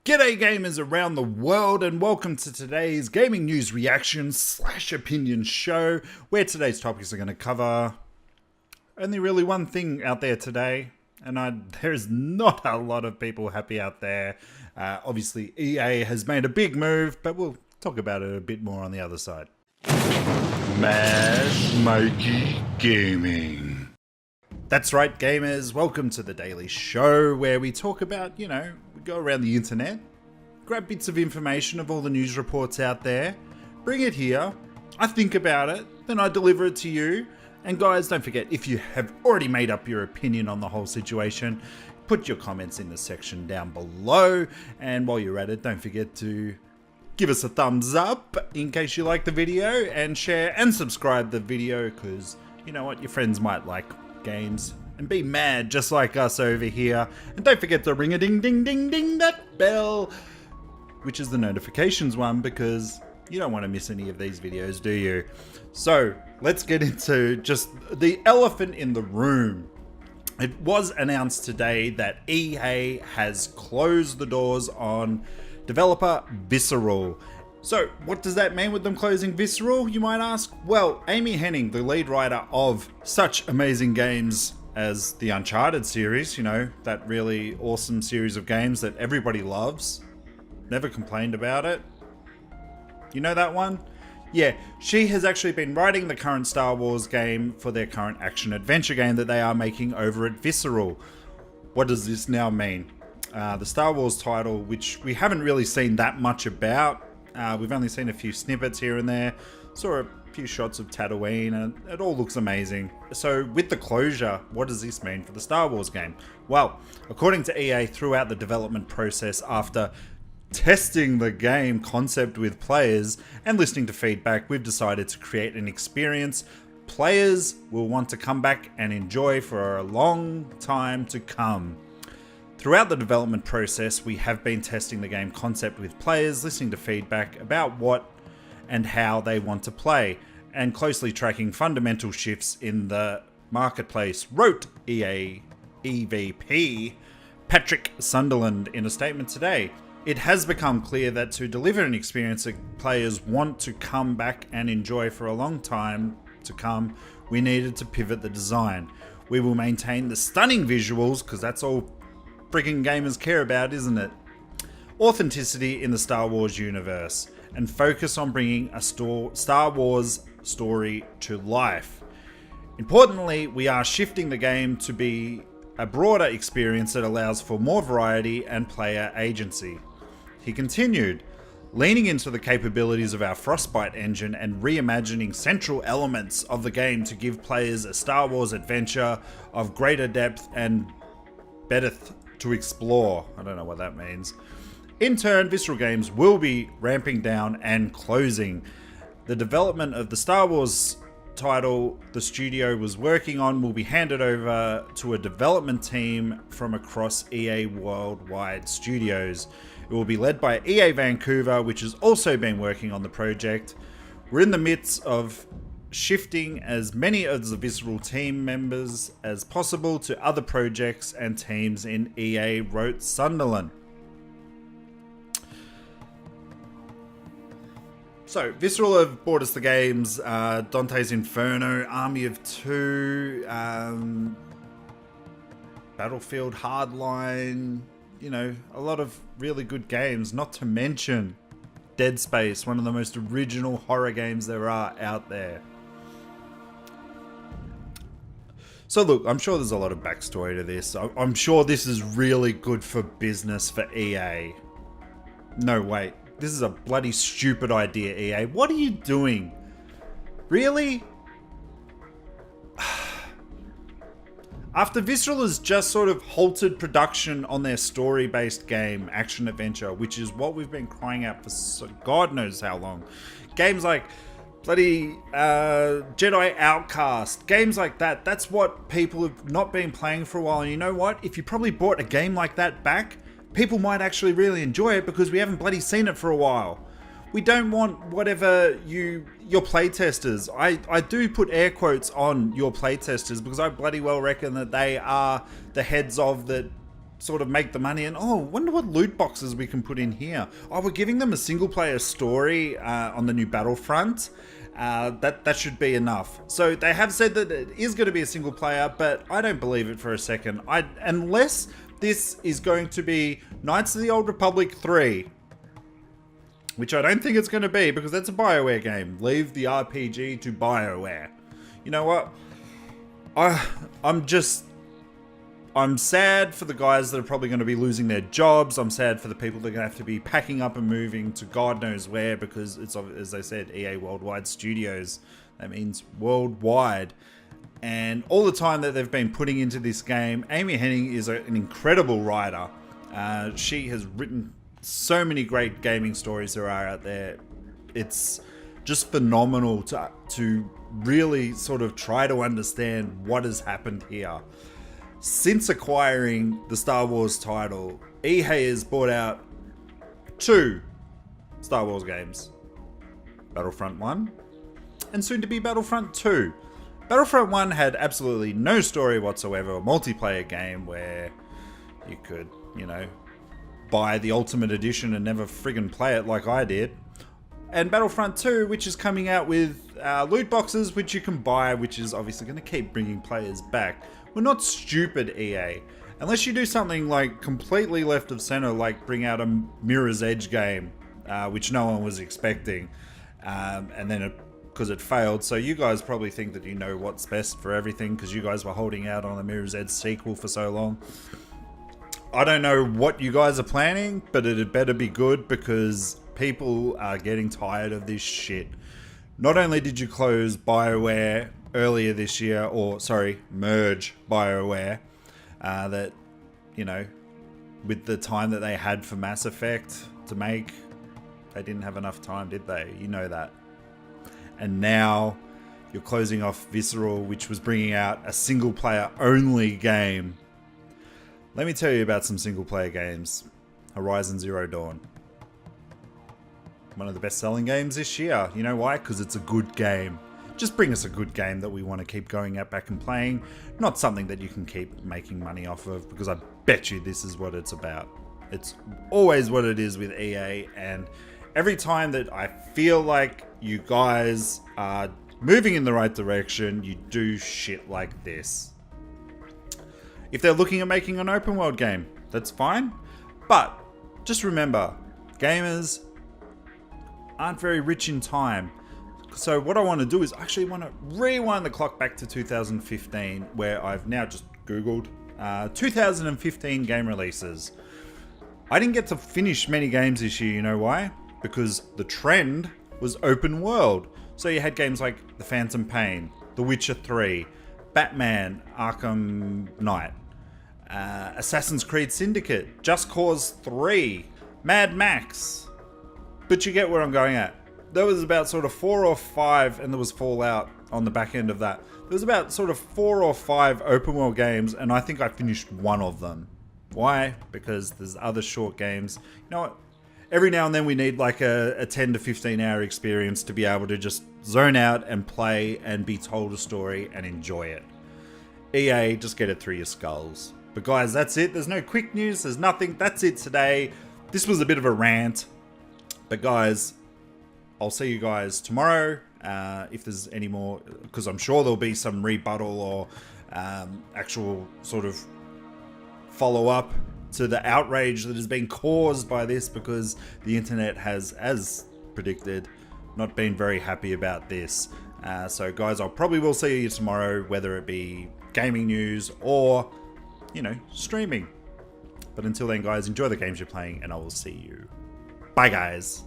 G'day gamers around the world and welcome to today's gaming news reaction / opinion show, where today's topics are going to cover only really one thing out there today, and there's not a lot of people happy out there. Obviously EA has made a big move, but we'll talk about it a bit more on the other side. Mass Mikeey Gaming. That's right, gamers. Welcome to the daily show where we talk about, we go around the internet, grab bits of information of all the news reports out there, bring it here, I think about it, then I deliver it to you. And guys, don't forget, if you have already made up your opinion on the whole situation, put your comments in the section down below. And while you're at it, don't forget to give us a thumbs up in case you like the video, and share and subscribe the video, because you know what, your friends might like games and be mad just like us over here. And don't forget to ring a ding ding ding ding that bell, which is the notifications one, because you don't want to miss any of these videos, do you? So let's get into just the elephant in the room. It was announced today that EA has closed the doors on developer Visceral. So what does that mean with them closing Visceral, you might ask? Well, Amy Hennig, the lead writer of such amazing games as the Uncharted series, that really awesome series of games that everybody loves, never complained about it. You know that one? Yeah, she has actually been writing the current Star Wars game for their current action-adventure game that they are making over at Visceral. What does this now mean? The Star Wars title, which we haven't really seen that much about. We've only seen a few snippets here and there. Saw a few shots of Tatooine and it all looks amazing. So with the closure, what does this mean for the Star Wars game? Well, according to EA, throughout the development process, after testing the game concept with players and listening to feedback, we've decided to create an experience players will want to come back and enjoy for a long time to come. Throughout the development process, we have been testing the game concept with players, listening to feedback about what and how they want to play, and closely tracking fundamental shifts in the marketplace, wrote EA EVP Patrick Sunderland in a statement today. It has become clear that to deliver an experience that players want to come back and enjoy for a long time to come, we needed to pivot the design. We will maintain the stunning visuals, because that's all friggin' gamers care about, isn't it? Authenticity in the Star Wars universe, and focus on bringing a Star Wars story to life. Importantly, we are shifting the game to be a broader experience that allows for more variety and player agency. He continued, leaning into the capabilities of our Frostbite engine and reimagining central elements of the game to give players a Star Wars adventure of greater depth and better to explore. I don't know what that means. In turn, Visceral Games will be ramping down and closing. The development of the Star Wars title the studio was working on will be handed over to a development team from across EA Worldwide Studios. It will be led by EA Vancouver, which has also been working on the project. We're in the midst of shifting as many of the Visceral team members as possible to other projects and teams in EA, wrote Sunderland. So, Visceral have brought us the games Dante's Inferno, Army of Two, Battlefield Hardline, a lot of really good games, not to mention Dead Space, one of the most original horror games there are out there. So look, I'm sure there's a lot of backstory to this. I'm sure this is really good for business for EA. No, wait. This is a bloody stupid idea, EA. What are you doing? Really? After Visceral has just sort of halted production on their story-based game, Action Adventure, which is what we've been crying out for God knows how long. Games like bloody Jedi Outcast, games like that, that's what people have not been playing for a while. And you know what? If you probably brought a game like that back, people might actually really enjoy it, because we haven't bloody seen it for a while. We don't want whatever your playtesters, I do put air quotes on your playtesters, because I bloody well reckon that they are the heads of that sort of make the money, and wonder what loot boxes we can put in here. We're giving them a single player story on the new Battlefront. That should be enough. So they have said that it is going to be a single player, but I don't believe it for a second. Unless this is going to be Knights of the Old Republic 3, which I don't think it's going to be, because that's a BioWare game. Leave the RPG to BioWare. You know what? I'm sad for the guys that are probably going to be losing their jobs. I'm sad for the people that are going to have to be packing up and moving to God knows where, because it's, as I said, EA Worldwide Studios. That means worldwide. And all the time that they've been putting into this game, Amy Hennig is an incredible writer. She has written so many great gaming stories there are out there. It's just phenomenal to really sort of try to understand what has happened here. Since acquiring the Star Wars title, EA has brought out 2 Star Wars games. Battlefront 1 and soon to be Battlefront 2. Battlefront 1 had absolutely no story whatsoever, a multiplayer game where you could, buy the Ultimate Edition and never friggin' play it like I did. And Battlefront 2, which is coming out with loot boxes, which you can buy, which is obviously going to keep bringing players back. We're not stupid, EA. Unless you do something like completely left of center, like bring out a Mirror's Edge game, which no one was expecting, and then because it failed. So you guys probably think that you know what's best for everything, because you guys were holding out on the Mirror's Edge sequel for so long. I don't know what you guys are planning, but it had better be good, because people are getting tired of this shit. Not only did you close BioWare earlier this year, merge BioWare, that, with the time that they had for Mass Effect to make, they didn't have enough time, did they? You know that. And now you're closing off Visceral, which was bringing out a single player only game. Let me tell you about some single player games. Horizon Zero Dawn. One of the best selling games this year. You know why? Because it's a good game. Just bring us a good game that we want to keep going back and playing. Not something that you can keep making money off of, because I bet you this is what it's about. It's always what it is with EA, and every time that I feel like you guys are moving in the right direction, you do shit like this. If they're looking at making an open world game, that's fine. But just remember, gamers aren't very rich in time. So what I want to do is actually want to rewind the clock back to 2015, where I've now just Googled 2015 game releases. I didn't get to finish many games this year, you know why? Because the trend was open world. So you had games like The Phantom Pain, The Witcher 3, Batman Arkham Knight, Assassin's Creed Syndicate, Just Cause 3, Mad Max. But you get where I'm going at. There was about sort of 4 or 5, and there was Fallout on the back end of that. There was about sort of 4 or 5 open world games, and I think I finished one of them. Why? Because there's other short games. You know what? Every now and then we need like a 10 to 15 hour experience to be able to just zone out and play and be told a story and enjoy it. EA, just get it through your skulls. But guys, that's it. There's no quick news. There's nothing. That's it today. This was a bit of a rant. But guys, I'll see you guys tomorrow. If there's any more, because I'm sure there'll be some rebuttal or actual sort of follow-up to the outrage that has been caused by this, because the internet has, as predicted, not been very happy about this. So guys, I probably will see you tomorrow, whether it be gaming news or, streaming. But until then, guys, enjoy the games you're playing, and I will see you. Bye, guys.